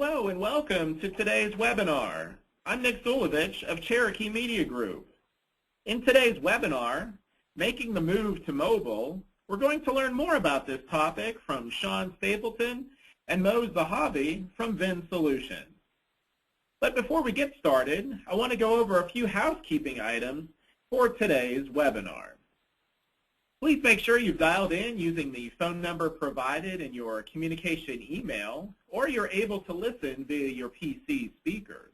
Hello and welcome to today's webinar. I'm Nick Zulovich of Cherokee Media Group. In today's webinar, Making the Move to Mobile, we're going to learn more about this topic from Sean Stapleton and Mo Zahavi from VIN Solutions. But before we get started, I want to go over a few housekeeping items for today's webinar. Please make sure you've dialed in using the phone number provided in your communication email, or you're able to listen via your PC speakers.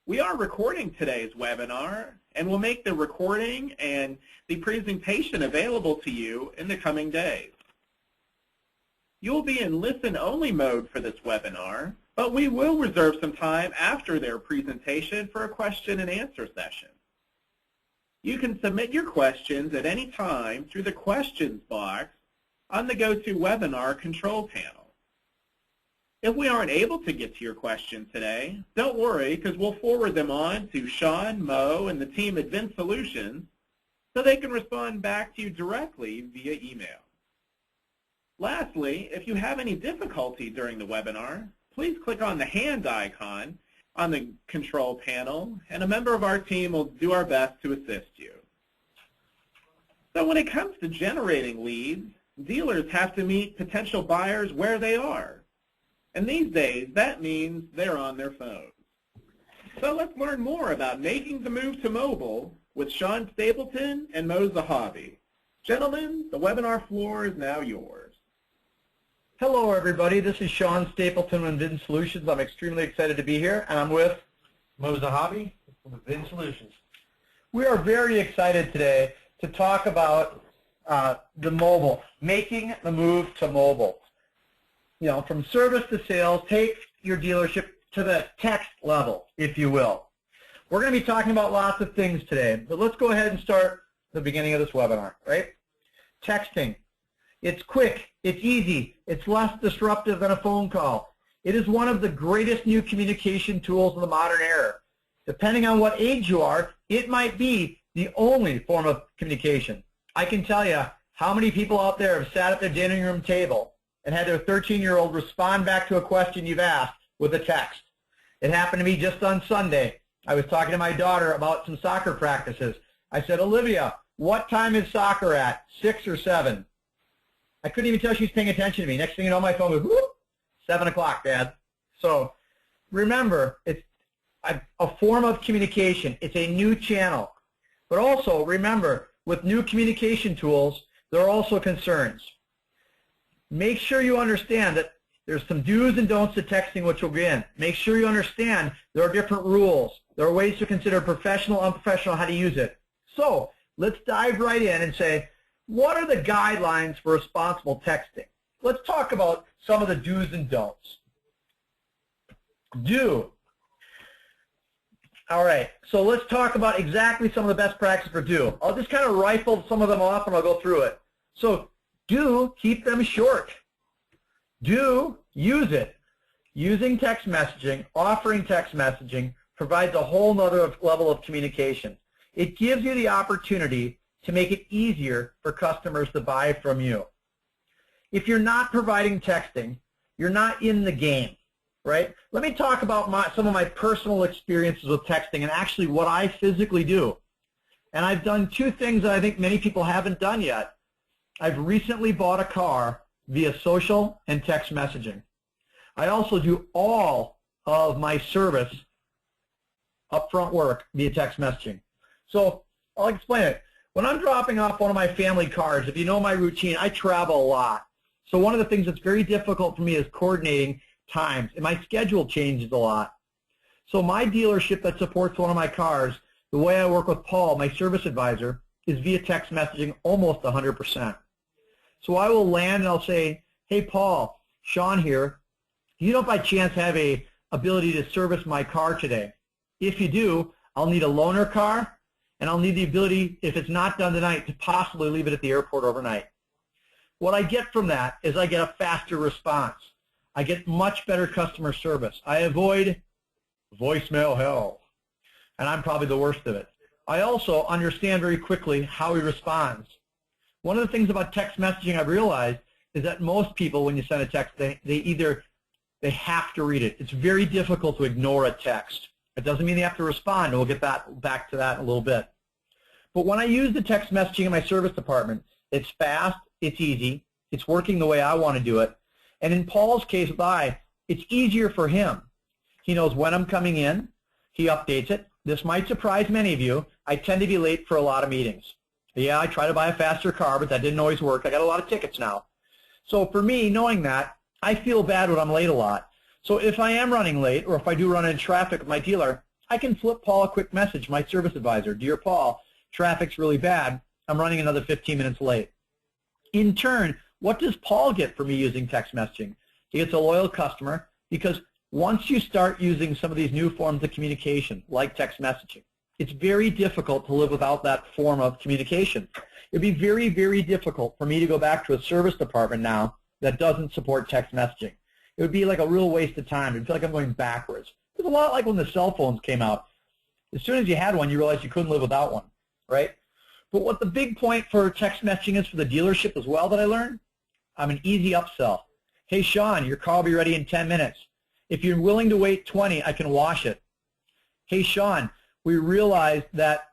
We are recording today's webinar, and we'll make the recording and the presentation available to you in the coming days. You'll be in listen-only mode for this webinar, but we will reserve some time after their presentation for a question and answer session. You can submit your questions at any time through the questions box on the GoToWebinar control panel. If we aren't able to get to your question today, don't worry, because we'll forward them on to Sean, Mo, and the team at VIN Solutions so they can respond back to you directly via email. Lastly, if you have any difficulty during the webinar, please click on the hand icon on the control panel, and a member of our team will do our best to assist you. So when it comes to generating leads, dealers have to meet potential buyers where they are. And these days, that means they're on their phones. So let's learn more about making the move to mobile with Sean Stapleton and Mo Zahavi. Gentlemen, the webinar floor is now yours. Hello, everybody. This is Sean Stapleton with VIN Solutions. I'm extremely excited to be here, and I'm with Mo Zahavi with VIN Solutions. We are very excited today to talk about the mobile, making the move to mobile. You know, from service to sales, take your dealership to the text level, if you will. We're going to be talking about lots of things today, but let's go ahead and start the beginning of this webinar, right? Texting. It's quick, it's easy, it's less disruptive than a phone call. It is one of the greatest new communication tools of the modern era. Depending on what age you are, it might be the only form of communication. I can tell you how many people out there have sat at their dining room table and had their 13-year-old respond back to a question you've asked with a text. It happened to me just on Sunday. I was talking to my daughter about some soccer practices. I said, Olivia, what time is soccer at, 6 or 7? I couldn't even tell she was paying attention to me. Next thing you know, my phone goes, whoop, 7 o'clock, Dad. So remember, it's a form of communication. It's a new channel. But also, remember, with new communication tools, there are also concerns. Make sure you understand that there's some do's and don'ts to texting which will begin. Make sure you understand there are different rules. There are ways to consider professional, unprofessional, how to use it. So let's dive right in and say, what are the guidelines for responsible texting? Let's talk about some of the do's and don'ts. Do. All right, so let's talk about exactly some of the best practices for do. I'll just kind of rifle some of them off and I'll go through it. So do, keep them short. Do, use it. Using text messaging, offering text messaging provides a whole nother level of communication. It gives you the opportunity to make it easier for customers to buy from you. If you're not providing texting, you're not in the game, right? Let me talk about some of my personal experiences with texting and actually what I physically do. And I've done two things that I think many people haven't done yet. I've recently bought a car via social and text messaging. I also do all of my service upfront work via text messaging. So I'll explain it. When I'm dropping off one of my family cars, if you know my routine, I travel a lot. So one of the things that's very difficult for me is coordinating times, and my schedule changes a lot. So my dealership that supports one of my cars, the way I work with Paul, my service advisor, is via text messaging almost 100%. So I will land and I'll say, hey Paul, Sean here, you don't by chance have a ability to service my car today? If you do, I'll need a loaner car, and I'll need the ability, if it's not done tonight, to possibly leave it at the airport overnight. What I get from that is I get a faster response. I get much better customer service. I avoid voicemail hell, and I'm probably the worst of it. I also understand very quickly how he responds. One of the things about text messaging I've realized is that most people, when you send a text, they either They have to read it. It's very difficult to ignore a text. It doesn't mean they have to respond, and we'll get back to that in a little bit. But when I use the text messaging in my service department, it's fast, it's easy, it's working the way I want to do it. And in Paul's case with it's easier for him. He knows when I'm coming in. He updates it. This might surprise many of you. I tend to be late for a lot of meetings. Yeah, I try to buy a faster car, but that didn't always work. I got a lot of tickets now. So for me, knowing that, I feel bad when I'm late a lot. So if I am running late, or if I do run into traffic with my dealer, I can flip Paul a quick message, my service advisor. Dear Paul, traffic's really bad. I'm running another 15 minutes late. In turn, what does Paul get for me using text messaging? He gets a loyal customer, because once you start using some of these new forms of communication, like text messaging, it's very difficult to live without that form of communication. It would be very, very difficult for me to go back to a service department now that doesn't support text messaging. It would be like a real waste of time. It would feel like I'm going backwards. It's a lot like when the cell phones came out. As soon as you had one, you realized you couldn't live without one, right? But what the big point for text messaging is for the dealership as well that I learned, I'm an easy upsell. Hey, Sean, your car will be ready in 10 minutes. If you're willing to wait 20, I can wash it. Hey, Sean, we realized that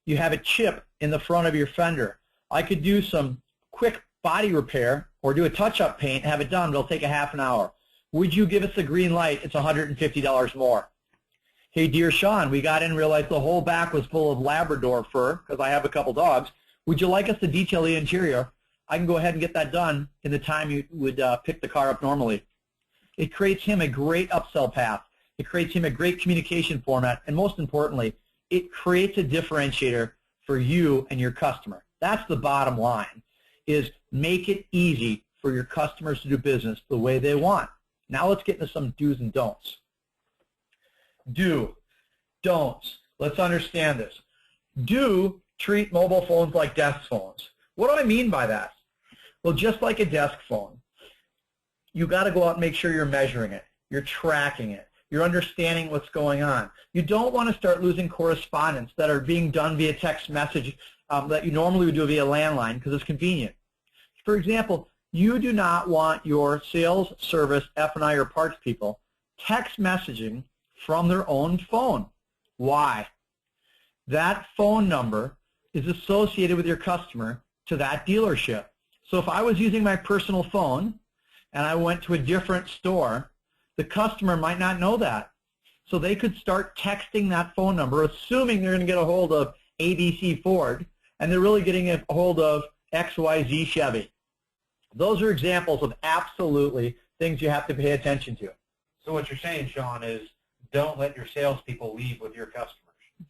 you have a chip in the front of your fender. I could do some quick body repair or do a touch-up paint and have it done. It'll take a half an hour. Would you give us the green light? It's $150 more. Hey, dear Sean, we got in and realized the whole back was full of Labrador fur because I have a couple dogs. Would you like us to detail the interior? I can go ahead and get that done in the time you would pick the car up normally. It creates him a great upsell path. It creates him a great communication format, and most importantly, it creates a differentiator for you and your customer. That's the bottom line, is make it easy for your customers to do business the way they want. Now let's get into some do's and don'ts. Do, don'ts. Let's understand this. Do treat mobile phones like desk phones. What do I mean by that? Well, just like a desk phone, you got to go out and make sure you're measuring it, you're tracking it, you're understanding what's going on. You don't want to start losing correspondence that are being done via text message that you normally would do via landline because it's convenient. For example, you do not want your sales, service, F&I, or parts people text messaging from their own phone. Why? That phone number is associated with your customer to that dealership. So if I was using my personal phone and I went to a different store, the customer might not know that. So they could start texting that phone number, assuming they're going to get a hold of ABC Ford, and they're really getting a hold of XYZ Chevy. Those are examples of absolutely things you have to pay attention to. So what you're saying, Sean, is don't let your salespeople leave with your customers.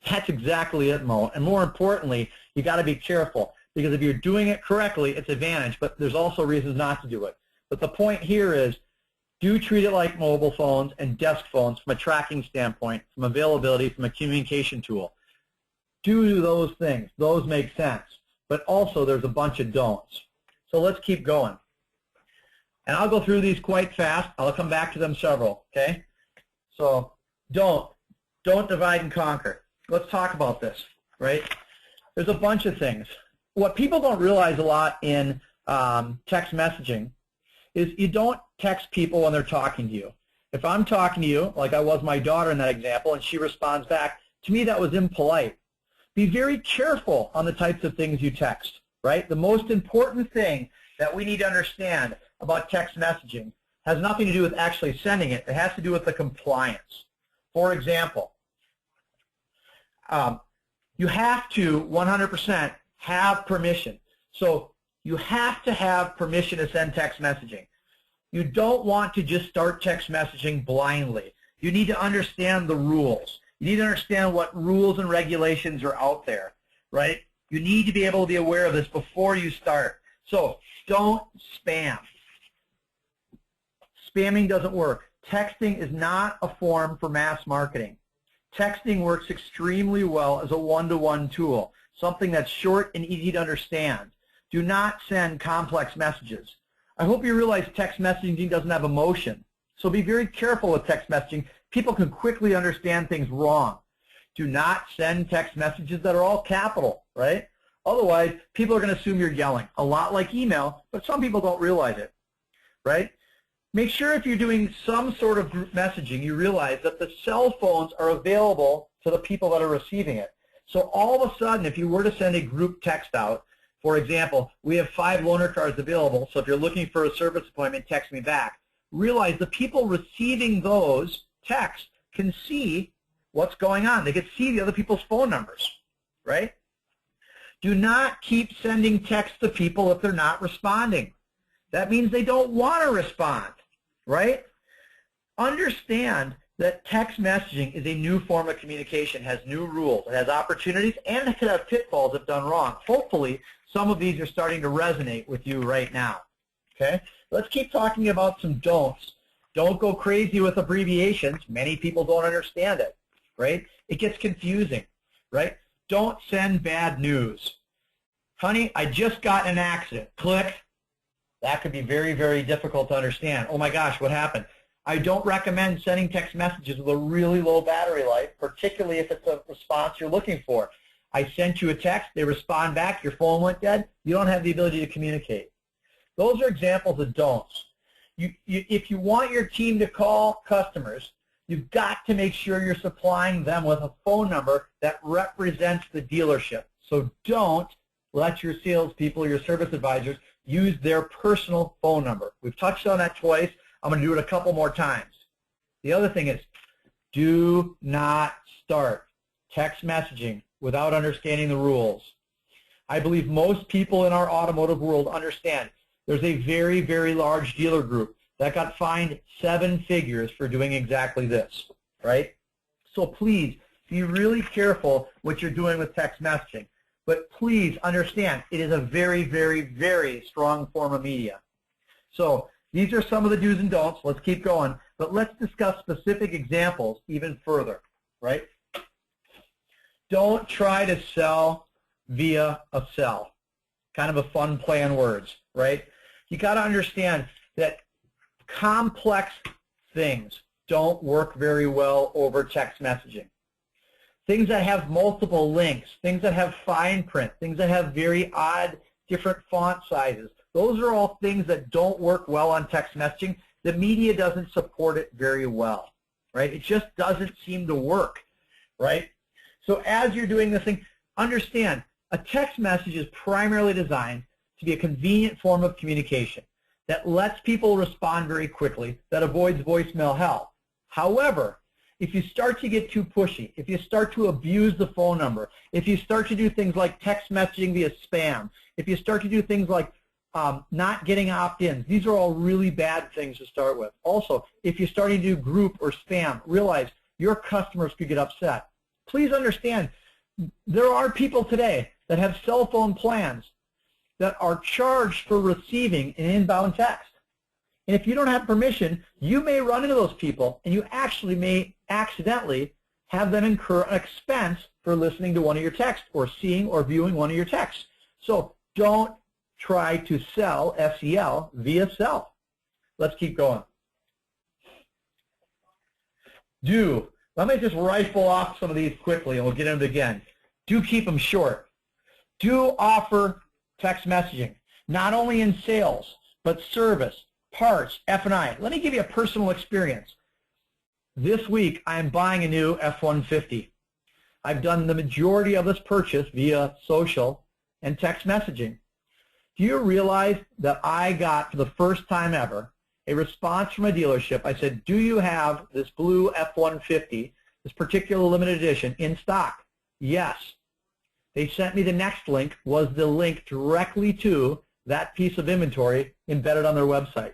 That's exactly it, Mo. And more importantly, you got to be careful, because if you're doing it correctly, it's advantage, but there's also reasons not to do it. But the point here is, do treat it like mobile phones and desk phones from a tracking standpoint, from availability, from a communication tool. Do those things. Those make sense. But also there's a bunch of don'ts. So let's keep going. And I'll go through these quite fast. I'll come back to them several, okay? So don't divide and conquer. Let's talk about this, right? There's a bunch of things. What people don't realize a lot in text messaging is you don't text people when they're talking to you. If I'm talking to you, like I was my daughter in that example, and she responds back, to me that was impolite. Be very careful on the types of things you text, right? The most important thing that we need to understand about text messaging has nothing to do with actually sending it. It has to do with the compliance. For example, you have to 100% have permission. So you have to have permission to send text messaging. You don't want to just start text messaging blindly. You need to understand the rules. You need to understand what rules and regulations are out there, right? You need to be able to be aware of this before you start. So don't spam. Spamming doesn't work. Texting is not a form for mass marketing. Texting works extremely well as a one-to-one tool, something that's short and easy to understand. Do not send complex messages. I hope you realize text messaging doesn't have emotion. So be very careful with text messaging. People can quickly understand things wrong. Do not send text messages that are all capital, right? Otherwise, people are going to assume you're yelling. A lot like email, but some people don't realize it, right? Make sure if you're doing some sort of group messaging, you realize that the cell phones are available to the people that are receiving it. So all of a sudden, if you were to send a group text out, for example, we have 5 loaner cars available, so if you're looking for a service appointment, text me back. Realize the people receiving those texts can see what's going on. They can see the other people's phone numbers, right? Do not keep sending texts to people if they're not responding. That means they don't want to respond, right? Understand that text messaging is a new form of communication, has new rules, it has opportunities, and it could have pitfalls if done wrong. Hopefully, some of these are starting to resonate with you right now, okay? Let's keep talking about some don'ts. Don't go crazy with abbreviations. Many people don't understand it, right? It gets confusing, right? Don't send bad news. Honey, I just got in an accident. Click. That could be very, very difficult to understand. Oh my gosh, what happened? I don't recommend sending text messages with a really low battery life, particularly if it's a response you're looking for. I sent you a text, they respond back, your phone went dead, you don't have the ability to communicate. Those are examples of don'ts. If you want your team to call customers, you've got to make sure you're supplying them with a phone number that represents the dealership. So don't let your salespeople, your service advisors, use their personal phone number. We've touched on that twice. I'm going to do it a couple more times. The other thing is, do not start text messaging without understanding the rules. I believe most people in our automotive world understand there's a very, very large dealer group that got fined 7 figures for doing exactly this, right? So please be really careful what you're doing with text messaging. But please understand, it is a very, very, very strong form of media. So these are some of the do's and don'ts. Let's keep going. But let's discuss specific examples even further, right? Don't try to sell via a cell. Kind of a fun play on words, right? You got to understand that complex things don't work very well over text messaging. Things that have multiple links, things that have fine print, things that have very odd different font sizes, those are all things that don't work well on text messaging. The media doesn't support it very well, right? It just doesn't seem to work, right? So as you're doing this thing, understand a text message is primarily designed to be a convenient form of communication that lets people respond very quickly, that avoids voicemail hell. However, if you start to get too pushy, if you start to abuse the phone number, if you start to do things like text messaging via spam, if you start to do things like not getting opt-ins, these are all really bad things to start with. Also, if you're starting to do group or spam, realize your customers could get upset. Please understand, there are people today that have cell phone plans that are charged for receiving an inbound text. And if you don't have permission, you may run into those people, and you actually may accidentally have them incur an expense for listening to one of your texts or seeing or viewing one of your texts. So don't try to sell, S-E-L, via cell. Let's keep going. Do. Let me just rifle off some of these quickly, and we'll get into it again. Do keep them short. Do offer text messaging, not only in sales, but service, parts, F&I. Let me give you a personal experience. This week, I'm buying a new F-150. I've done the majority of this purchase via social and text messaging. Do you realize that I got, for the first time ever, a response from a dealership? I said, do you have this blue F-150, this particular limited edition, in stock? Yes. They sent me the next link, was the link directly to that piece of inventory embedded on their website.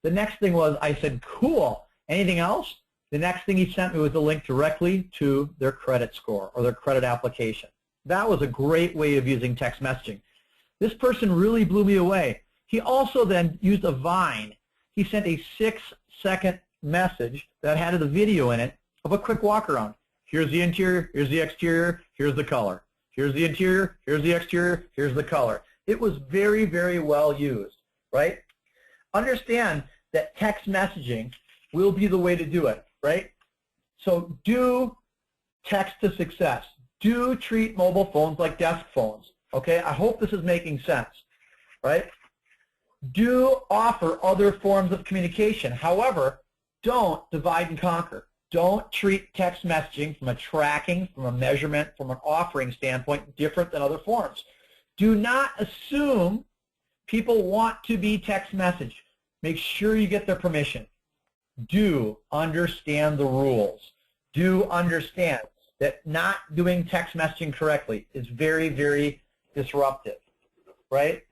The next thing was, I said, cool. Anything else? The next thing he sent me was a link directly to their credit score or their credit application. That was a great way of using text messaging. This person really blew me away. He also then used a Vine. He sent a 6-second message that had a video in it of a quick walk around. Here's the interior, here's the exterior, here's the color. Here's the interior, here's the exterior, here's the color. It was very, very well used, right? Understand that text messaging will be the way to do it, right? So do text to success. Do treat mobile phones like desk phones, okay? I hope this is making sense, right? Do offer other forms of communication. However, don't divide and conquer. Don't treat text messaging from a tracking, from a measurement, from an offering standpoint different than other forms. Do not assume people want to be text messaged. Make sure you get their permission. Do understand the rules. Do understand that not doing text messaging correctly is very, very disruptive, right?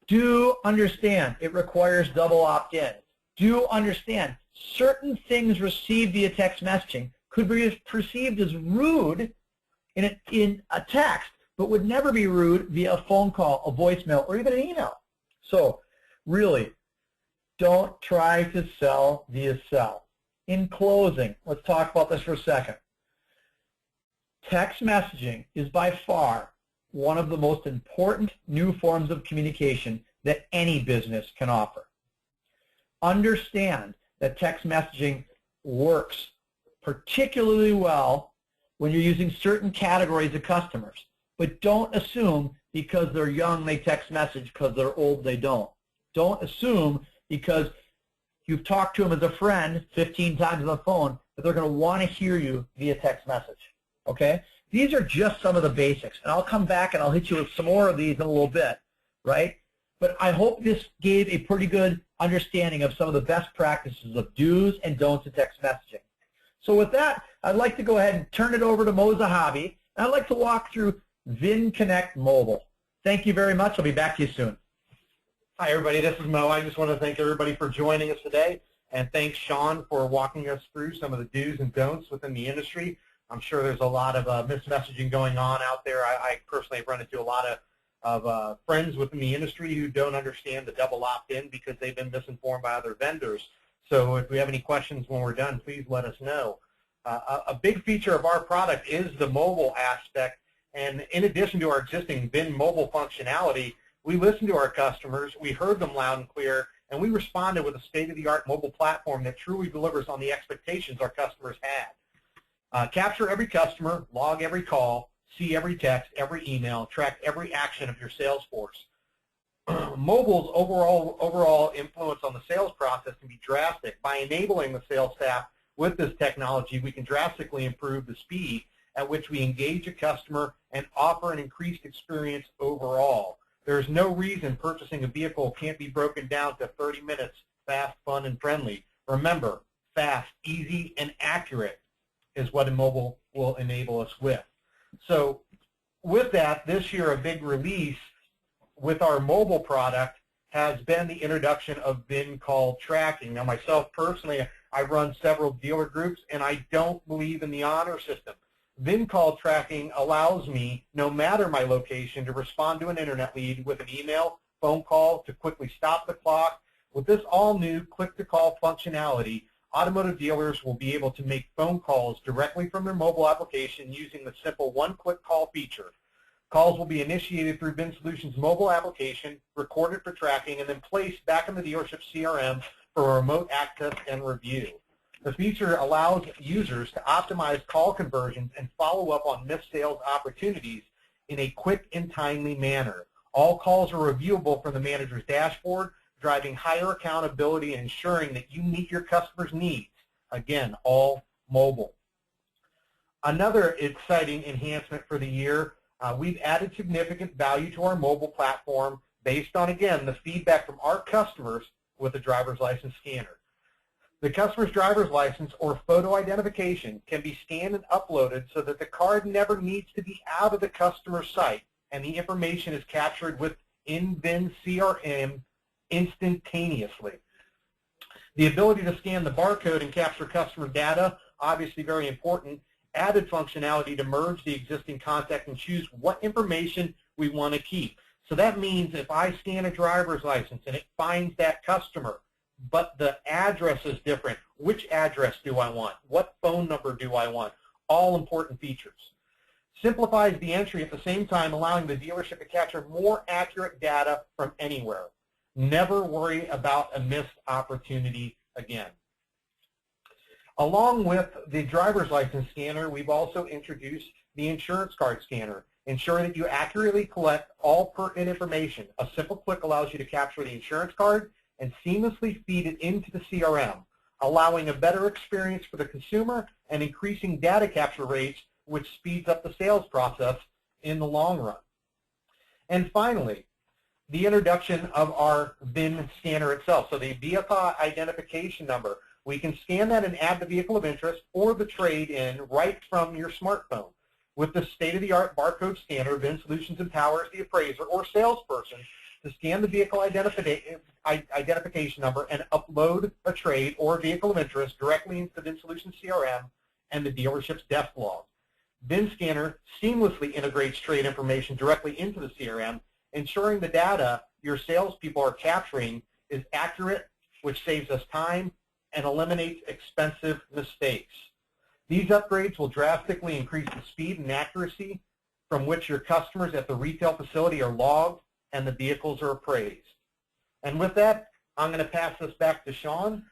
Do understand it requires double opt-in. Do understand certain things received via text messaging could be perceived as rude in a text, but would never be rude via a phone call, a voicemail, or even an email. So really, don't try to sell via sell. In closing, let's talk about this for a second. Text messaging is by far one of the most important new forms of communication that any business can offer. Understand that text messaging works particularly well when you're using certain categories of customers, but don't assume because they're young they text message, because they're old they don't. Don't assume because you've talked to them as a friend 15 times on the phone that they're going to want to hear you via text message. Okay? These are just some of the basics, and I'll come back and I'll hit you with some more of these in a little bit, right? But I hope this gave a pretty good understanding of some of the best practices of do's and don'ts in text messaging. So with that, I'd like to go ahead and turn it over to Mo Zahabi, and I'd like to walk through VIN Connect Mobile. Thank you very much. I'll be back to you soon. Hi, everybody. This is Mo. I just want to thank everybody for joining us today, and thanks, Sean, for walking us through some of the do's and don'ts within the industry. I'm sure there's a lot of mismessaging going on out there. I personally have run into a lot of friends within the industry who don't understand the double opt-in because they've been misinformed by other vendors. So if we have any questions when we're done, please let us know. A big feature of our product is the mobile aspect, and in addition to our existing VIN mobile functionality, we listened to our customers, we heard them loud and clear, and we responded with a state-of-the-art mobile platform that truly delivers on the expectations our customers had. Capture every customer, log every call, see every text, every email, track every action of your sales force. Mobile's overall influence on the sales process can be drastic. By enabling the sales staff with this technology, we can drastically improve the speed at which we engage a customer and offer an increased experience overall. There's no reason purchasing a vehicle can't be broken down to 30 minutes, fast, fun, and friendly. Remember, fast, easy, and accurate is what a mobile will enable us with. So with that, this year a big release with our mobile product has been the introduction of VIN call tracking. Now myself personally, I run several dealer groups and I don't believe in the honor system. VIN call tracking allows me, no matter my location, to respond to an internet lead with an email, phone call, to quickly stop the clock. With this all-new click-to-call functionality, automotive dealers will be able to make phone calls directly from their mobile application using the simple one-click call feature. Calls will be initiated through VIN Solutions' mobile application, recorded for tracking, and then placed back in the dealership CRM for remote access and review. The feature allows users to optimize call conversions and follow up on missed sales opportunities in a quick and timely manner. All calls are reviewable from the manager's dashboard, driving higher accountability and ensuring that you meet your customers' needs. Again, all mobile. Another exciting enhancement for the year, we've added significant value to our mobile platform based on, again, the feedback from our customers with the driver's license scanner. The customer's driver's license or photo identification can be scanned and uploaded so that the card never needs to be out of the customer's site, and the information is captured within VIN CRM instantaneously. The ability to scan the barcode and capture customer data, obviously very important. Added functionality to merge the existing contact and choose what information we want to keep. So that means if I scan a driver's license and it finds that customer, but the address is different, which address do I want? What phone number do I want? All important features. Simplifies the entry at the same time, allowing the dealership to capture more accurate data from anywhere. Never worry about a missed opportunity again. Along with the driver's license scanner, we've also introduced the insurance card scanner. Ensure that you accurately collect all pertinent information. A simple click allows you to capture the insurance card and seamlessly feed it into the CRM, allowing a better experience for the consumer and increasing data capture rates, which speeds up the sales process in the long run. And finally, the introduction of our VIN scanner itself. So the vehicle identification number, we can scan that and add the vehicle of interest or the trade-in right from your smartphone. With the state-of-the-art barcode scanner, VIN Solutions empowers the appraiser or salesperson to scan the vehicle identification number and upload a trade or vehicle of interest directly into the VIN Solutions CRM and the dealership's desk log. VIN Scanner seamlessly integrates trade information directly into the CRM, ensuring the data your salespeople are capturing is accurate, which saves us time and eliminates expensive mistakes. These upgrades will drastically increase the speed and accuracy from which your customers at the retail facility are logged and the vehicles are appraised. And with that, I'm going to pass this back to Sean.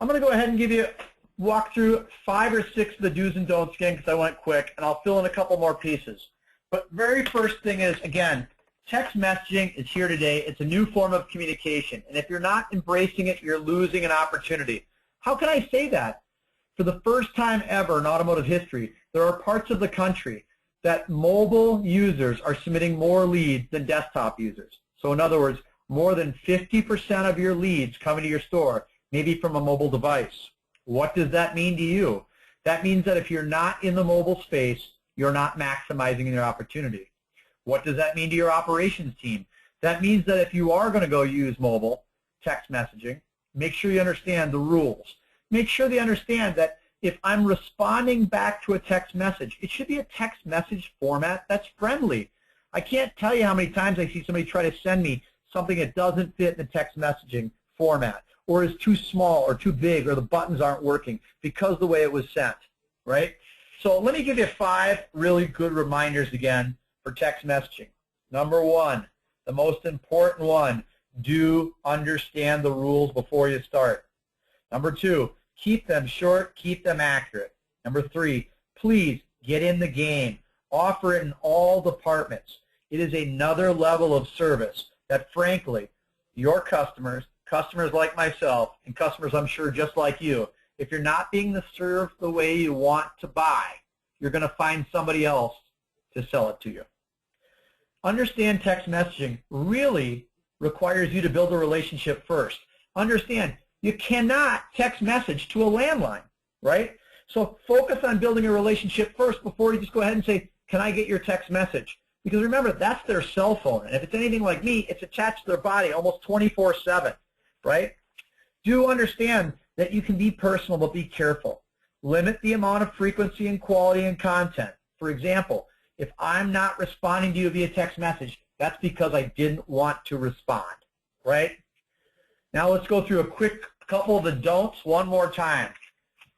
I'm going to go ahead and walk through 5 or 6 of the do's and don'ts again because I went quick, and I'll fill in a couple more pieces. But very first thing is, again, text messaging is here today. It's a new form of communication, and if you're not embracing it, you're losing an opportunity. How can I say that? For the first time ever in automotive history, there are parts of the country that mobile users are submitting more leads than desktop users. So in other words, more than 50% of your leads coming to your store may be from a mobile device. What does that mean to you? That means that if you're not in the mobile space, you're not maximizing your opportunity. What does that mean to your operations team? That means that if you are going to go use mobile text messaging, make sure you understand the rules. Make sure they understand that if I'm responding back to a text message, it should be a text message format that's friendly. I can't tell you how many times I see somebody try to send me something that doesn't fit in the text messaging format, or is too small or too big, or the buttons aren't working because of the way it was sent, right? So let me give you 5 really good reminders again for text messaging. Number 1, the most important one, do understand the rules before you start. Number 2, keep them short, keep them accurate. Number 3, please get in the game. Offer it in all departments. It is another level of service that, frankly, your customers like myself, and customers I'm sure just like you, if you're not being served the way you want to buy, you're going to find somebody else to sell it to you. Understand text messaging really requires you to build a relationship first. Understand, you cannot text message to a landline, right? So focus on building a relationship first before you just go ahead and say, can I get your text message? Because remember, that's their cell phone. And if it's anything like me, it's attached to their body almost 24/7, right? Do understand that you can be personal, but be careful. Limit the amount of frequency and quality and content. For example, if I'm not responding to you via text message, that's because I didn't want to respond, right? Now let's go through a quick couple of the don'ts one more time.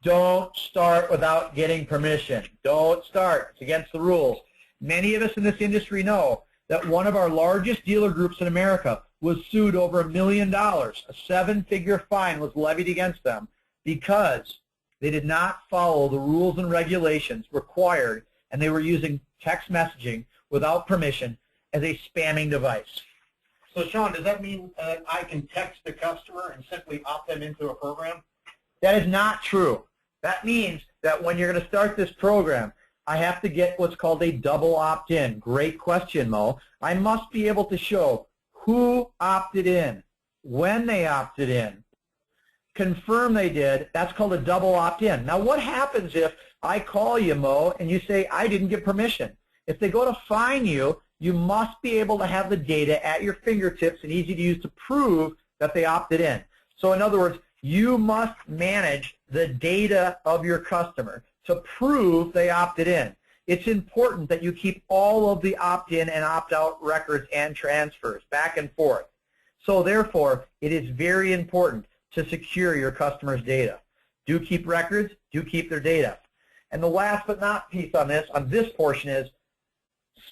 Don't start without getting permission. Don't start. It's against the rules. Many of us in this industry know that one of our largest dealer groups in America was sued over $1 million. A 7-figure fine was levied against them because they did not follow the rules and regulations required, and they were using text messaging without permission as a spamming device. So Sean, does that mean I can text the customer and simply opt them into a program? That is not true. That means that when you're going to start this program, I have to get what's called a double opt-in. Great question, Mo. I must be able to show who opted in, when they opted in, confirm they did. That's called a double opt-in. Now, what happens if I call you, Mo, and you say, I didn't get permission? If they go to fine you, you must be able to have the data at your fingertips and easy to use to prove that they opted in. So in other words, you must manage the data of your customer to prove they opted in. It's important that you keep all of the opt-in and opt-out records and transfers back and forth. So therefore, it is very important to secure your customers' data. Do keep records, do keep their data. And the last but not piece on this portion is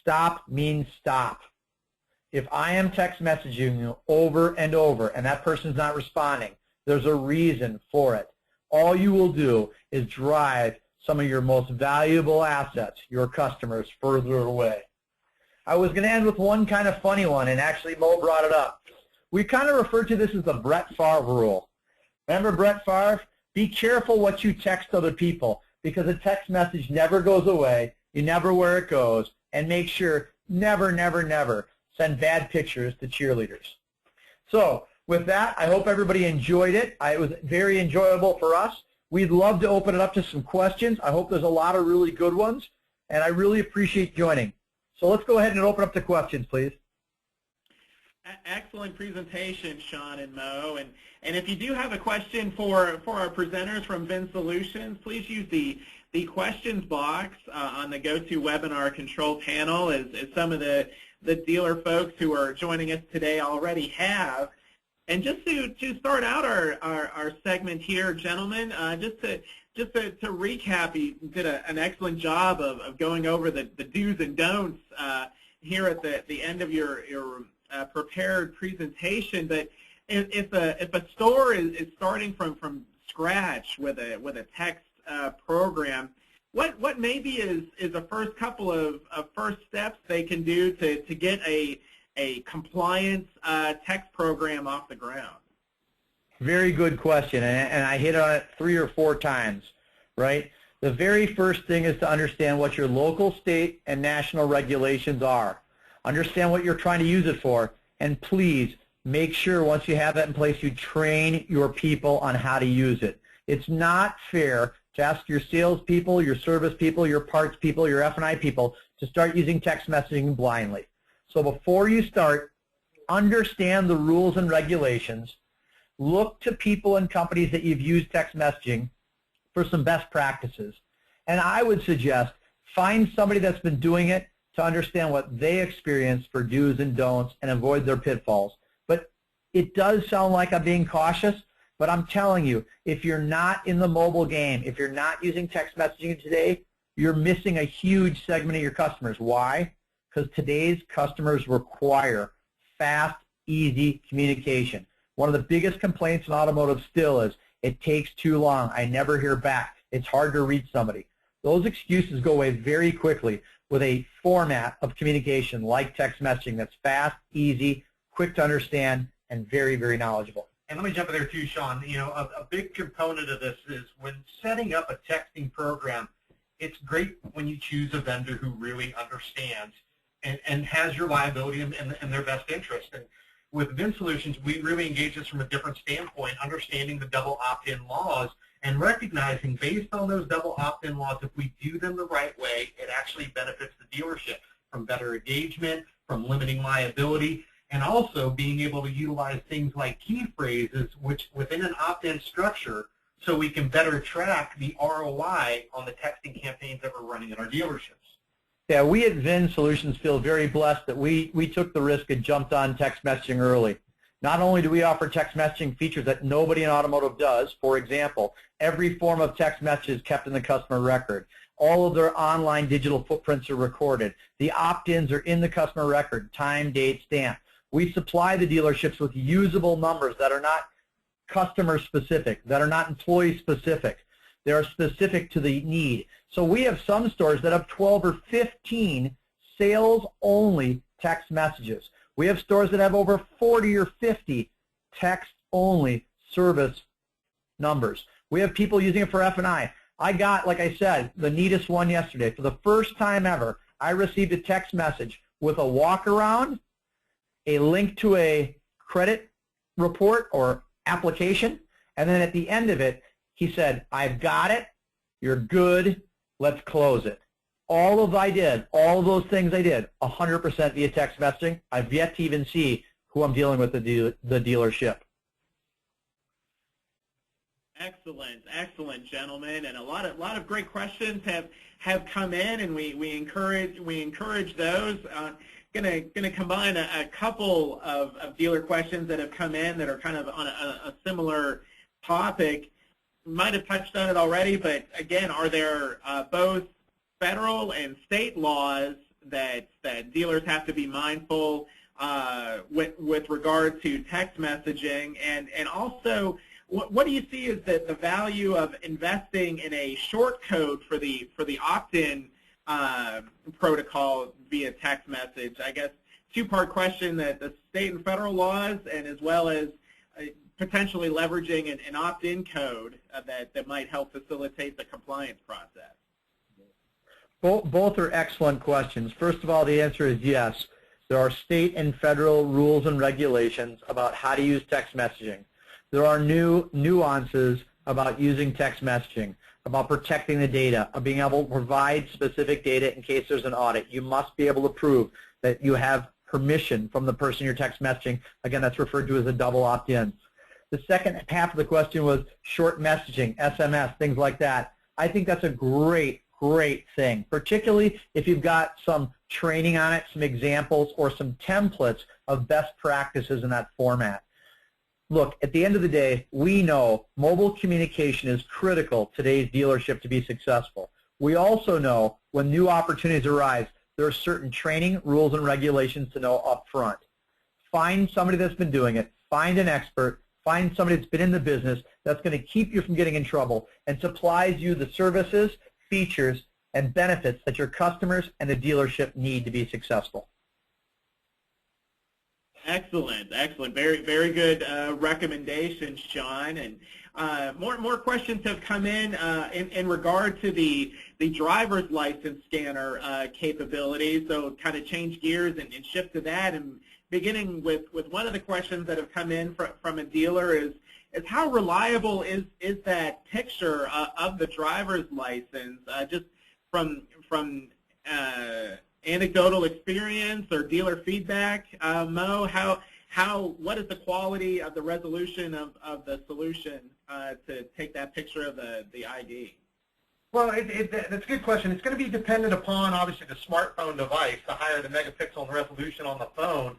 stop means stop. If I am text messaging you over and over and that person's not responding, there's a reason for it. All you will do is drive some of your most valuable assets, your customers, further away. I was going to end with one kind of funny one, and actually Mo brought it up. We kind of refer to this as the Brett Favre rule. Remember Brett Favre? Be careful what you text other people, because a text message never goes away. You never know where it goes. And make sure, never, never, never send bad pictures to cheerleaders. So with that, I hope everybody enjoyed it. It was very enjoyable for us. We'd love to open it up to some questions. I hope there's a lot of really good ones, and I really appreciate joining. So let's go ahead and open up to questions, please. Excellent presentation, Sean and Mo. And if you do have a question for our presenters from VIN Solutions, please use the questions box on the GoToWebinar control panel, as some of the dealer folks who are joining us today already have. And just to start out our segment here, gentlemen, just to recap, you did an excellent job of going over the do's and don'ts here at the end of your prepared presentation. But if a store is starting from scratch with a text program, what maybe is the first couple of first steps they can do to get a compliance text program off the ground? Very good question, and I hit on it 3 or 4 times, right? The very first thing is to understand what your local, state, and national regulations are. Understand what you're trying to use it for, and please make sure once you have that in place, you train your people on how to use it. It's not fair to ask your salespeople, your service people, your parts people, your F&I people to start using text messaging blindly. So before you start, understand the rules and regulations. Look to people and companies that you've used text messaging for some best practices. And I would suggest find somebody that's been doing it to understand what they experience for do's and don'ts and avoid their pitfalls. But it does sound like I'm being cautious, but I'm telling you, if you're not in the mobile game, if you're not using text messaging today, you're missing a huge segment of your customers. Why? Because today's customers require fast, easy communication. One of the biggest complaints in automotive still is, it takes too long, I never hear back, it's hard to reach somebody. Those excuses go away very quickly with a format of communication like text messaging that's fast, easy, quick to understand, and very, very knowledgeable. And let me jump in there too, Sean. You know, a big component of this is when setting up a texting program, it's great when you choose a vendor who really understands and has your liability and their best interest. And with VIN Solutions, we really engage this from a different standpoint, understanding the double opt-in laws and recognizing based on those double opt-in laws, if we do them the right way, it actually benefits the dealership from better engagement, from limiting liability, and also being able to utilize things like key phrases, which within an opt-in structure, so we can better track the ROI on the texting campaigns that we're running in our dealerships. Yeah, we at VIN Solutions feel very blessed that we took the risk and jumped on text messaging early. Not only do we offer text messaging features that nobody in automotive does, for example, every form of text message is kept in the customer record. All of their online digital footprints are recorded. The opt-ins are in the customer record, time, date, stamp. We supply the dealerships with usable numbers that are not customer specific, that are not employee specific. They are specific to the need. So we have some stores that have 12 or 15 sales-only text messages. We have stores that have over 40 or 50 text-only service numbers. We have people using it for F&I. I got, like I said, the neatest one yesterday. For the first time ever, I received a text message with a walk-around, a link to a credit report or application, and then at the end of it, he said, I've got it, you're good, let's close it. All of those things I did, 100% via text messaging. I've yet to even see who I'm dealing with at the dealership. Excellent, gentlemen, and a lot of great questions have come in, and we encourage those. Gonna combine a couple of dealer questions that have come in that are kind of on a similar topic. Might have touched on it already, but again, are there both federal and state laws that dealers have to be mindful with regard to text messaging, and also what do you see as the value of investing in a short code for the opt-in protocol via text message? I guess two-part question, that the state and federal laws, and as well as potentially leveraging an opt-in code that might help facilitate the compliance process. Both are excellent questions. First of all, the answer is yes. There are state and federal rules and regulations about how to use text messaging. There are new nuances about using text messaging, about protecting the data, of being able to provide specific data in case there's an audit. You must be able to prove that you have permission from the person you're text messaging. Again, that's referred to as a double opt-in. The second half of the question was short messaging, SMS, things like that. I think that's a great thing, particularly if you've got some training on it, some examples, or some templates of best practices in that format. Look, at the end of the day, we know mobile communication is critical to today's dealership to be successful. We also know when new opportunities arise, there are certain training, rules, and regulations to know up front. Find somebody that's been doing it. Find an expert. Find somebody that's been in the business that's going to keep you from getting in trouble and supplies you the services, features, and benefits that your customers and the dealership need to be successful. Excellent. Very good recommendations, Sean. And more questions have come in regard to the driver's license scanner capability. So kind of change gears and shift to that. And beginning with one of the questions that have come in from a dealer is how reliable is that picture of the driver's license? Just from anecdotal experience or dealer feedback, Mo, what is the quality of the resolution of the solution to take that picture of the ID? Well, that's a good question. It's going to be dependent upon, obviously, the smartphone device. The higher the megapixel and resolution on the phone,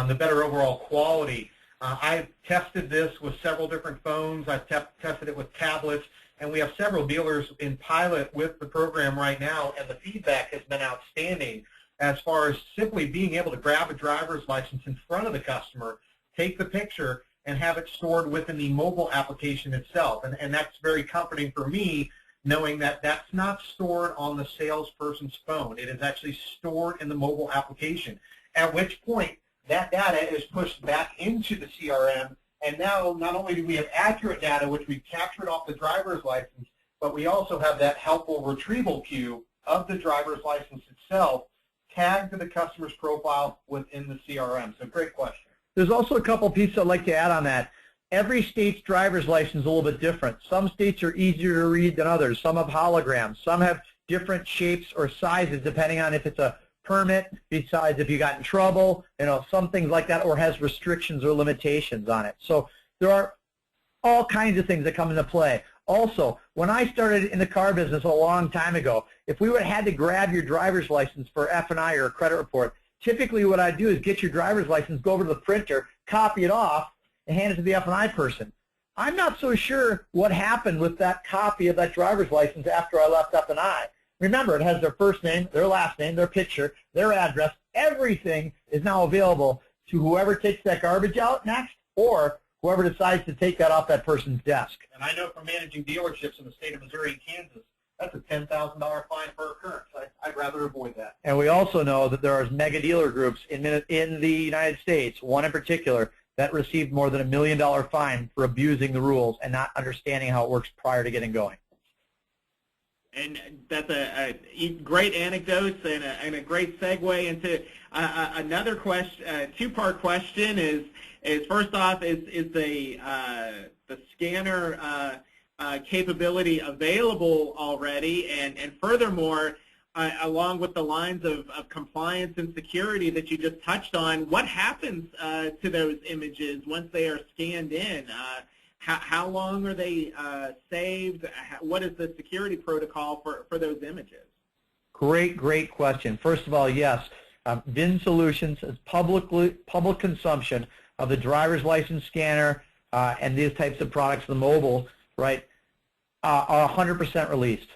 the better overall quality. I've tested this with several different phones. I've tested it with tablets, and we have several dealers in pilot with the program right now, and the feedback has been outstanding as far as simply being able to grab a driver's license in front of the customer, take the picture, and have it stored within the mobile application itself. And that's very comforting for me, knowing that that's not stored on the salesperson's phone. It is actually stored in the mobile application, at which point that data is pushed back into the CRM, and now not only do we have accurate data, which we've captured off the driver's license, but we also have that helpful retrieval queue of the driver's license itself tagged to the customer's profile within the CRM. So great question. There's also a couple pieces I'd like to add on that. Every state's driver's license is a little bit different. Some states are easier to read than others. Some have holograms. Some have different shapes or sizes depending on if it's a permit, besides if you got in trouble, some things like that, or has restrictions or limitations on it. So there are all kinds of things that come into play. Also, when I started in the car business a long time ago, if we would have had to grab your driver's license for F&I or a credit report, typically what I'd do is get your driver's license, go over to the printer, copy it off, and hand it to the F&I person. I'm not so sure what happened with that copy of that driver's license after I left F&I. Remember, it has their first name, their last name, their picture, their address. Everything is now available to whoever takes that garbage out next, or whoever decides to take that off that person's desk. And I know from managing dealerships in the state of Missouri and Kansas, that's a $10,000 fine per occurrence. I'd rather avoid that. And we also know that there are mega dealer groups in the United States, one in particular, that received more than $1 million fine for abusing the rules and not understanding how it works prior to getting going. And that's a great anecdote and a great segue into another question. Two-part question is first off, is the scanner capability available already? And furthermore, along with the lines of compliance and security that you just touched on, what happens to those images once they are scanned in? How long are they saved? What is the security protocol for those images? Great question. First of all, yes, VIN Solutions is public consumption of the driver's license scanner and these types of products, the mobile, right, are 100% released.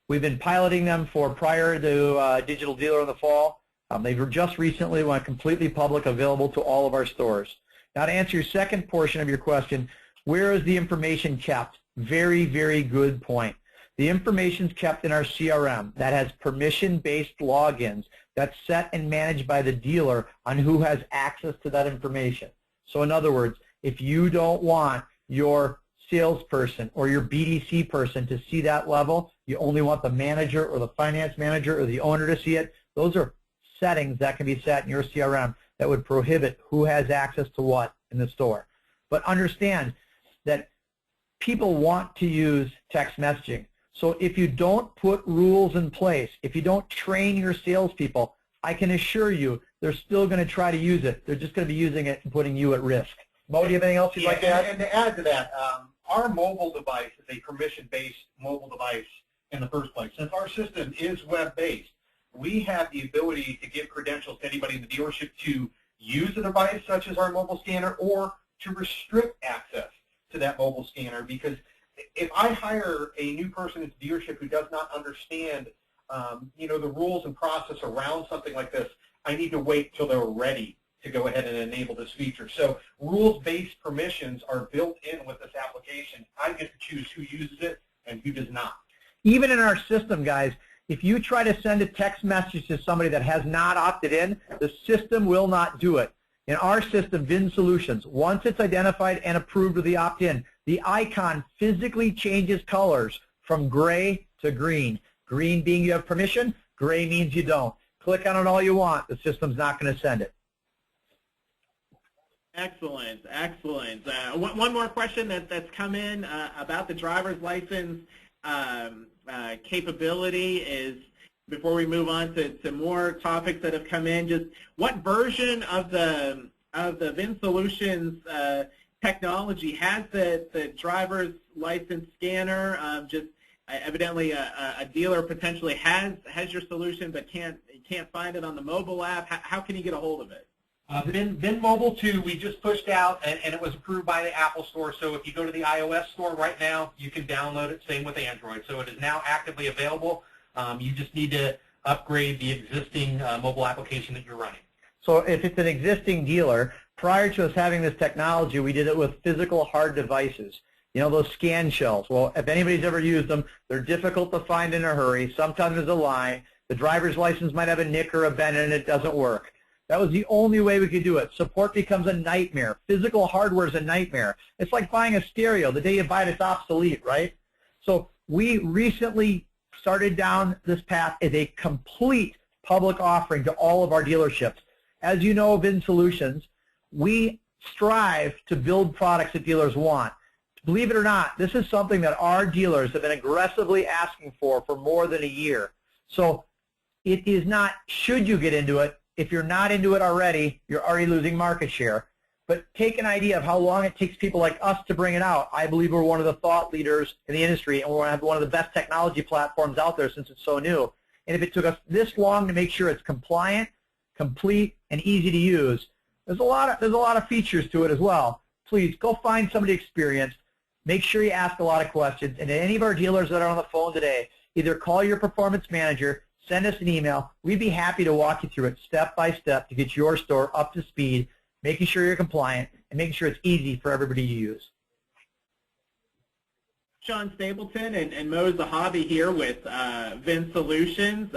We've been piloting them prior to Digital Dealer in the fall. They were just recently went completely public, available to all of our stores. Now, to answer your second portion of your question, Where is the information kept? Very, very good point. The information's kept in our CRM that has permission-based logins that's set and managed by the dealer on who has access to that information. So in other words, if you don't want your salesperson or your BDC person to see that level, you only want the manager or the finance manager or the owner to see it, those are settings that can be set in your CRM that would prohibit who has access to what in the store. But understand that people want to use text messaging. So if you don't put rules in place, if you don't train your salespeople, I can assure you they're still going to try to use it. They're just going to be using it and putting you at risk. Mo, do you have anything else you'd like to add? And to add to that, our mobile device is a permission-based mobile device in the first place. Since our system is web-based, we have the ability to give credentials to anybody in the dealership to use a device such as our mobile scanner or to restrict access to that mobile scanner, because if I hire a new person at the dealership who does not understand the rules and process around something like this, I need to wait till they're ready to go ahead and enable this feature. So rules-based permissions are built in with this application. I get to choose who uses it and who does not. Even in our system, guys, if you try to send a text message to somebody that has not opted in, the system will not do it. In our system, VIN Solutions, once it's identified and approved with the opt-in, the icon physically changes colors from gray to green. Green being you have permission, gray means you don't. Click on it all you want. The system's not going to send it. Excellent, excellent. One more question that's come in about the driver's license capability is, before we move on to more topics that have come in, just what version of the VIN Solutions technology has the driver's license scanner? Just evidently a dealer potentially has your solution but can't find it on the mobile app. How can you get a hold of it? VIN Mobile 2 we just pushed out, and it was approved by the Apple Store. So if you go to the iOS store right now, you can download it. Same with Android. So it is now actively available. You just need to upgrade the existing mobile application that you're running. So if it's an existing dealer, prior to us having this technology, we did it with physical hard devices. You know, those scan shells. Well, if anybody's ever used them, they're difficult to find in a hurry. Sometimes there's a line. The driver's license might have a nick or a bend and it doesn't work. That was the only way we could do it. Support becomes a nightmare. Physical hardware is a nightmare. It's like buying a stereo. The day you buy it, it's obsolete, right? So we recently started down this path as a complete public offering to all of our dealerships. As you know, VIN Solutions, we strive to build products that dealers want. Believe it or not, this is something that our dealers have been aggressively asking for more than a year. So it is not, should you get into it? If you're not into it already, you're already losing market share. But take an idea of how long it takes people like us to bring it out. I believe we're one of the thought leaders in the industry, and we're going to have one of the best technology platforms out there since it's so new. And if it took us this long to make sure it's compliant, complete, and easy to use, there's a lot of features to it as well. Please go find somebody experienced. Make sure you ask a lot of questions. And any of our dealers that are on the phone today, either call your performance manager, send us an email. We'd be happy to walk you through it step by step to get your store up to speed, making sure you're compliant, and making sure it's easy for everybody to use. Sean Stapleton and Mo Zahabi here with VIN Solutions.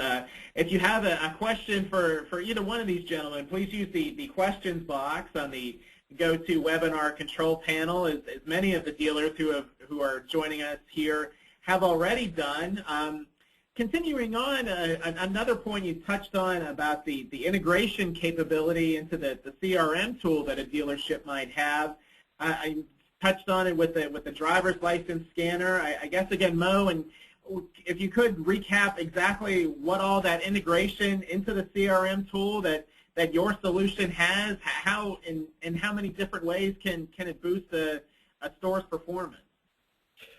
If you have a question for either one of these gentlemen, please use the questions box on the GoToWebinar control panel, as many of the dealers who are joining us here have already done. Continuing on, another point you touched on about the integration capability into the CRM tool that a dealership might have. I touched on it with the driver's license scanner. I guess, again, Mo, and if you could recap exactly what all that integration into the CRM tool that your solution has, how in how many different ways can it boost a store's performance?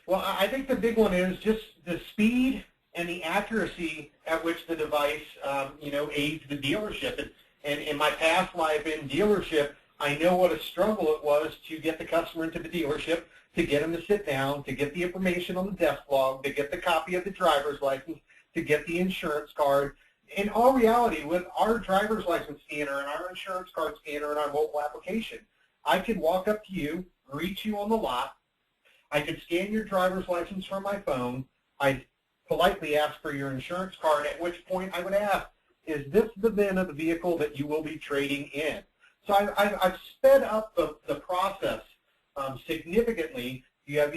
Well, I think the big one is just the speed and the accuracy at which the device, aids the dealership. And in my past life in dealership, I know what a struggle it was to get the customer into the dealership, to get them to sit down, to get the information on the desk log, to get the copy of the driver's license, to get the insurance card. In all reality, with our driver's license scanner and our insurance card scanner and our mobile application, I could walk up to you, greet you on the lot. I could scan your driver's license from my phone. I'd politely ask for your insurance card, at which point I would ask, is this the VIN of the vehicle that you will be trading in? So I've sped up the process significantly. You have,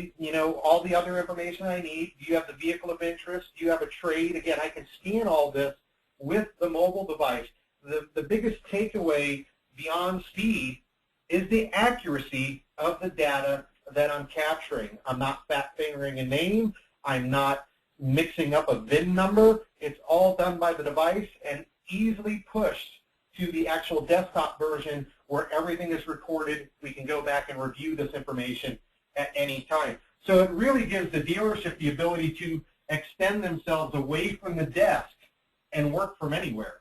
all the other information I need. Do you have the vehicle of interest? Do you have a trade? Again, I can scan all this with the mobile device. The biggest takeaway beyond speed is the accuracy of the data that I'm capturing. I'm not fat fingering a name. I'm not mixing up a VIN number. It's all done by the device and easily pushed to the actual desktop version where everything is recorded. We can go back and review this information at any time. So it really gives the dealership the ability to extend themselves away from the desk and work from anywhere.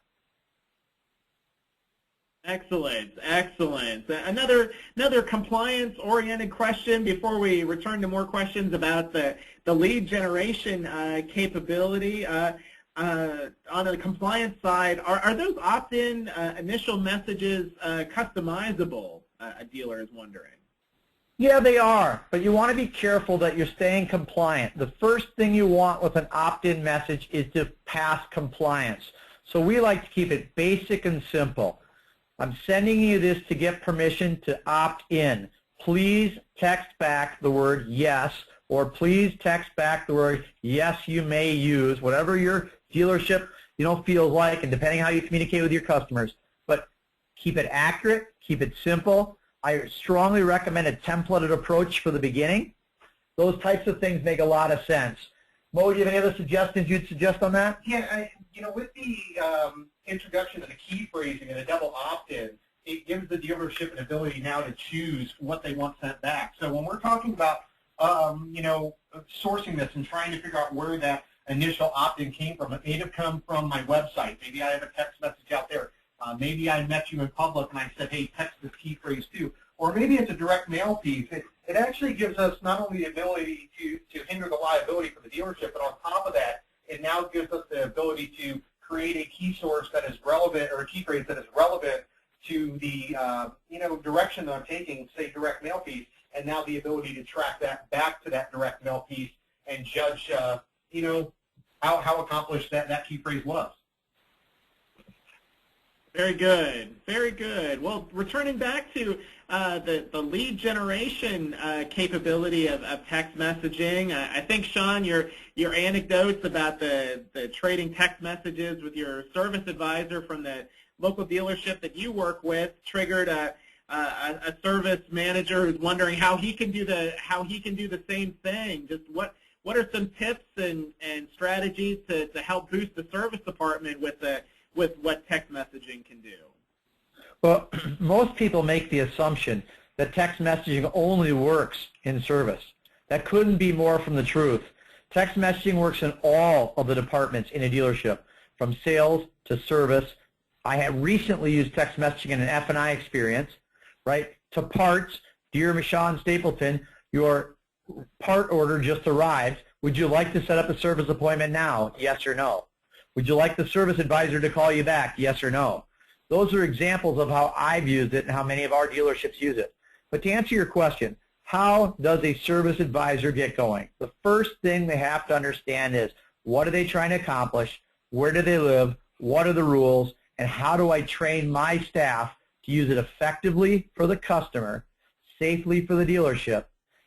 Excellent, excellent. Another compliance-oriented question before we return to more questions about the lead generation capability. On the compliance side, are those opt-in initial messages customizable, a dealer is wondering? Yeah, they are, but you want to be careful that you're staying compliant. The first thing you want with an opt-in message is to pass compliance. So we like to keep it basic and simple. I'm sending you this to get permission to opt in. Please text back the word yes, or please text back the word yes you may use, whatever your dealership feels like, and depending how you communicate with your customers. But keep it accurate, keep it simple. I strongly recommend a templated approach for the beginning. Those types of things make a lot of sense. Mo, do you have any other suggestions you'd suggest on that? Yeah, with the introduction of the key phrasing and a double opt-in, it gives the dealership an ability now to choose what they want sent back. So when we're talking about, sourcing this and trying to figure out where that initial opt-in came from, it may have come from my website. Maybe I have a text message out there. Maybe I met you in public and I said, hey, text this key phrase too. Or maybe it's a direct mail piece. It actually gives us not only the ability to hinder the liability for the dealership, but on top of that, it now gives us the ability to create a key source that is relevant, or a key phrase that is relevant to the direction that I'm taking, say direct mail piece, and now the ability to track that back to that direct mail piece and judge how accomplished that key phrase was. Very good, very good. Well, returning back to the lead generation capability of text messaging, I think, Sean, your anecdotes about the trading text messages with your service advisor from the local dealership that you work with triggered a service manager who's wondering how he can do the same thing. Just what are some tips and strategies to help boost the service department with what text messaging can do? Well, most people make the assumption that text messaging only works in service. That couldn't be more from the truth. Text messaging works in all of the departments in a dealership, from sales to service. I have recently used text messaging in an F&I experience, right? To parts. Dear Sean Stapleton, your part order just arrived. Would you like to set up a service appointment now? Yes or no? Would you like the service advisor to call you back? Yes or no? Those are examples of how I've used it and how many of our dealerships use it. But to answer your question, how does a service advisor get going? The first thing they have to understand is, what are they trying to accomplish? Where do they live? What are the rules? And how do I train my staff to use it effectively for the customer, safely for the dealership,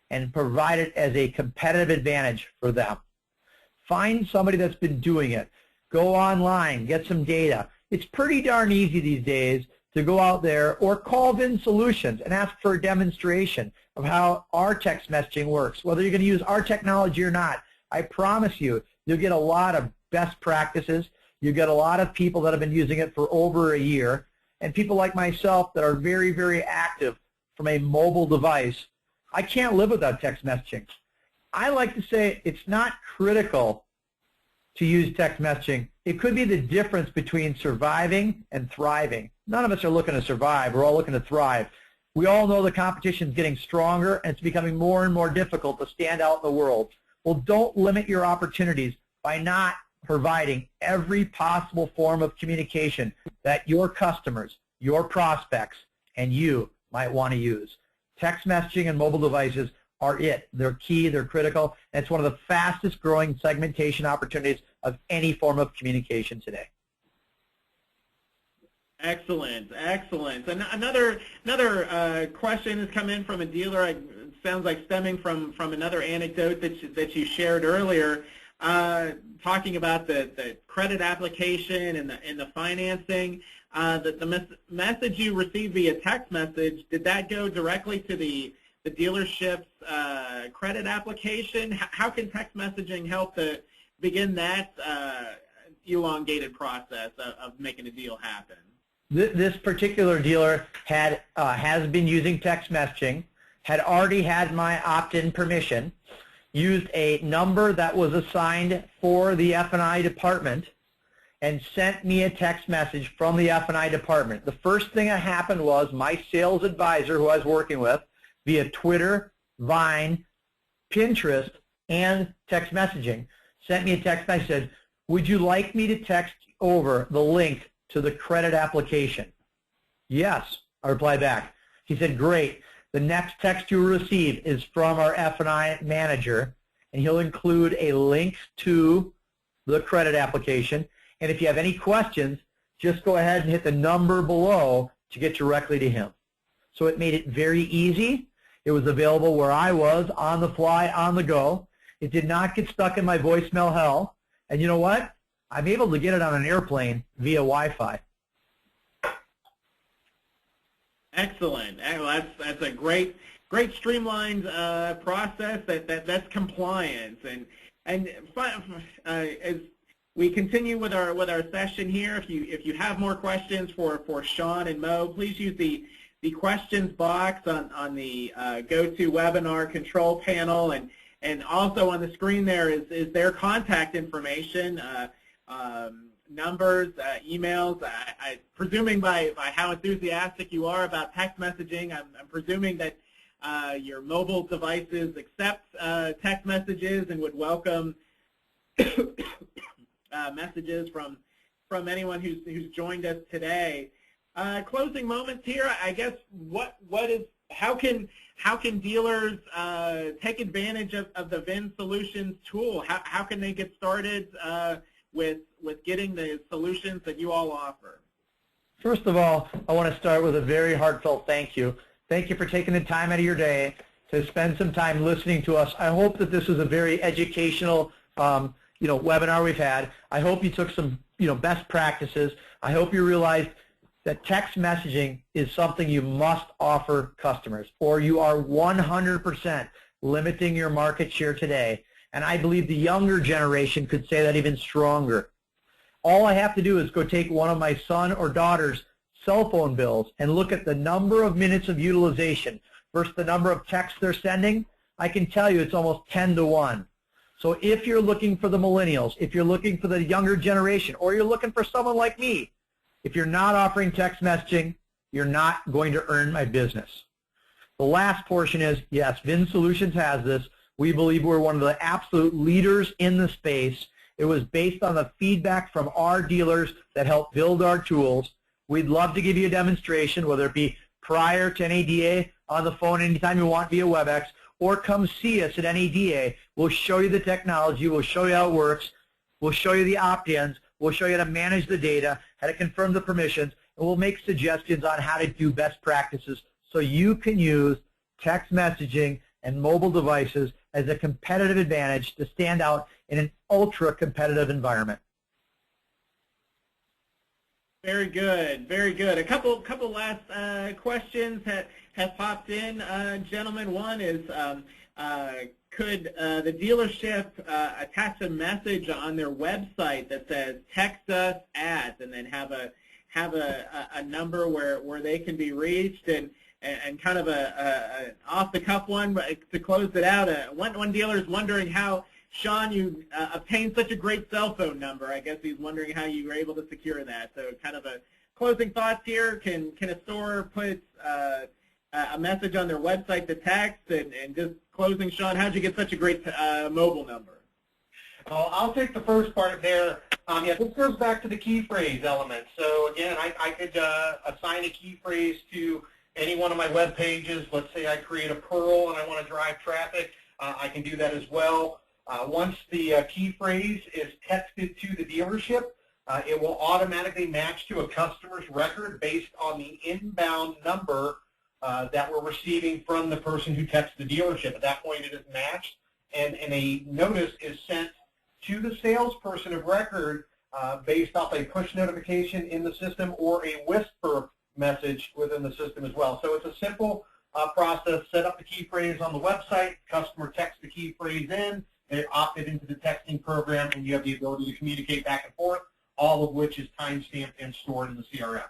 and provide it as a competitive advantage for them? Find somebody that's been doing it. Go online, get some data. It's pretty darn easy these days to go out there or call VIN Solutions and ask for a demonstration of how our text messaging works, whether you're going to use our technology or not. I promise you, you'll get a lot of best practices. You'll get a lot of people that have been using it for over a year, and people like myself that are very, very active from a mobile device. I can't live without text messaging. I like to say it's not critical to use text messaging. It could be the difference between surviving and thriving. None of us are looking to survive. We're all looking to thrive. We all know the competition is getting stronger, and it's becoming more and more difficult to stand out in the world. Well, don't limit your opportunities by not providing every possible form of communication that your customers, your prospects, and you might want to use. text messaging and mobile devices are it. They're key, they're critical, and it's one of the fastest growing segmentation opportunities of any form of communication today. Excellent, excellent. And another question has come in from a dealer. It sounds like stemming from another anecdote that you shared earlier, talking about the credit application and the financing. The message you received via text message, did that go directly to the dealership's credit application? How can text messaging help to begin that elongated process of making a deal happen? This particular dealer has been using text messaging, had already had my opt-in permission, used a number that was assigned for the F&I department, and sent me a text message from the F&I department. The first thing that happened was my sales advisor, who I was working with, via Twitter, Vine, Pinterest, and text messaging, sent me a text message that said, would you like me to text over the link to the credit application? Yes, I replied back. He said, great. The next text you will receive is from our F&I manager, and he'll include a link to the credit application. And if you have any questions, just go ahead and hit the number below to get directly to him. So it made it very easy. It was available where I was, on the fly, on the go. It did not get stuck in my voicemail hell. And you know what? I'm able to get it on an airplane via Wi-Fi. Excellent. Well, that's a great streamlined process. That's compliance. And as we continue with our session here, if you have more questions for Sean and Mo, please use the questions box on the GoToWebinar control panel, and also on the screen there is their contact information. Numbers, emails. Presuming by how enthusiastic you are about text messaging, I'm presuming that your mobile devices accept text messages and would welcome messages from anyone who's joined us today. Closing moments here. I guess how can dealers take advantage of the VIN Solutions tool? How can they get started with getting the solutions that you all offer? First of all, I want to start with a very heartfelt thank you. Thank you for taking the time out of your day to spend some time listening to us. I hope that this was a very educational webinar we've had. I hope you took some best practices. I hope you realized that text messaging is something you must offer customers, or you are 100% limiting your market share today. And I believe the younger generation could say that even stronger. All I have to do is go take one of my son or daughter's cell phone bills and look at the number of minutes of utilization versus the number of texts they're sending. I can tell you it's almost 10 to 1. So if you're looking for the millennials, if you're looking for the younger generation, or you're looking for someone like me, if you're not offering text messaging, you're not going to earn my business. The last portion is, yes, VIN Solutions has this. We believe we're one of the absolute leaders in the space. It was based on the feedback from our dealers that helped build our tools. We'd love to give you a demonstration, whether it be prior to NADA, on the phone anytime you want via WebEx, or come see us at NADA. We'll show you the technology. We'll show you how it works. We'll show you the opt-ins. We'll show you how to manage the data, how to confirm the permissions, and we'll make suggestions on how to do best practices so you can use text messaging and mobile devices as a competitive advantage to stand out in an ultra-competitive environment. Very good, very good. A couple last questions have popped in, gentlemen. One is, could the dealership attach a message on their website that says "text us at" and then have a number where they can be reached, and kind of a off-the-cuff one to close it out. One dealer is wondering how, Sean, you obtained such a great cell phone number. I guess he's wondering how you were able to secure that. So kind of a closing thoughts here. Can a store put a message on their website to text? And just closing, Sean, how'd you get such a great mobile number? Well, I'll take the first part there. Yeah, this goes back to the key phrase element. So again, I could assign a key phrase to any one of my web pages. Let's say I create a Pearl and I want to drive traffic. I can do that as well. Once the key phrase is texted to the dealership, it will automatically match to a customer's record based on the inbound number that we're receiving from the person who texted the dealership. At that point, it is matched, and a notice is sent to the salesperson of record based off a push notification in the system or a whisper message within the system as well. So it's a simple process. Set up the key phrase on the website, customer texts the key phrase in, they're opted into the texting program, and you have the ability to communicate back and forth, all of which is timestamped and stored in the CRM.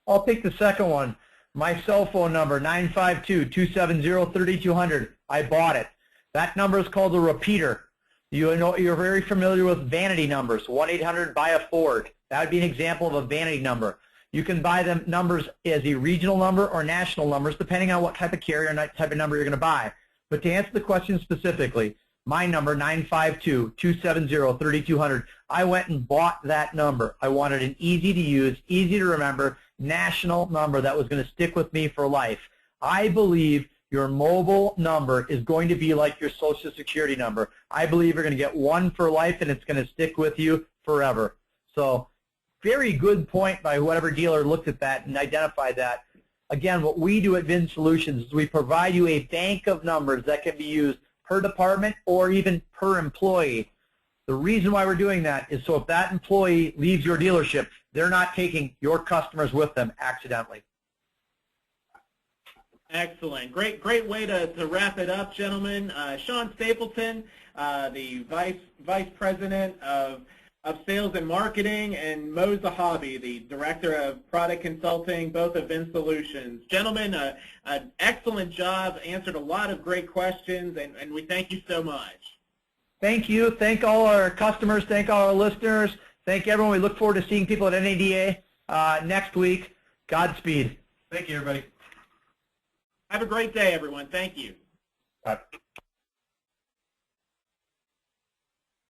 I'll take the second one. My cell phone number, 952-270-3200. I bought it. That number is called a repeater. You know, you're very familiar with vanity numbers, 1-800-BUY-A-FORD. That would be an example of a vanity number. You can buy them numbers as a regional number or national numbers, depending on what type of carrier and type of number you're going to buy. But to answer the question specifically, my number, 952-270-3200, I went and bought that number. I wanted an easy to use, easy to remember, national number that was going to stick with me for life. I believe your mobile number is going to be like your Social Security number. I believe you're going to get one for life, and it's going to stick with you forever. So very good point by whatever dealer looked at that and identified that. Again, what we do at VIN Solutions is we provide you a bank of numbers that can be used per department or even per employee. The reason why we're doing that is so if that employee leaves your dealership, they're not taking your customers with them accidentally. Excellent. Great way to wrap it up, gentlemen. Sean Stapleton, the Vice President of Sales and Marketing, and Mo Zahabi, the Director of Product Consulting, both of VIN Solutions. Gentlemen, an excellent job, answered a lot of great questions, and we thank you so much. Thank you. Thank all our customers. Thank all our listeners. Thank everyone. We look forward to seeing people at NADA next week. Godspeed. Thank you, everybody. Have a great day, everyone. Thank you. Bye.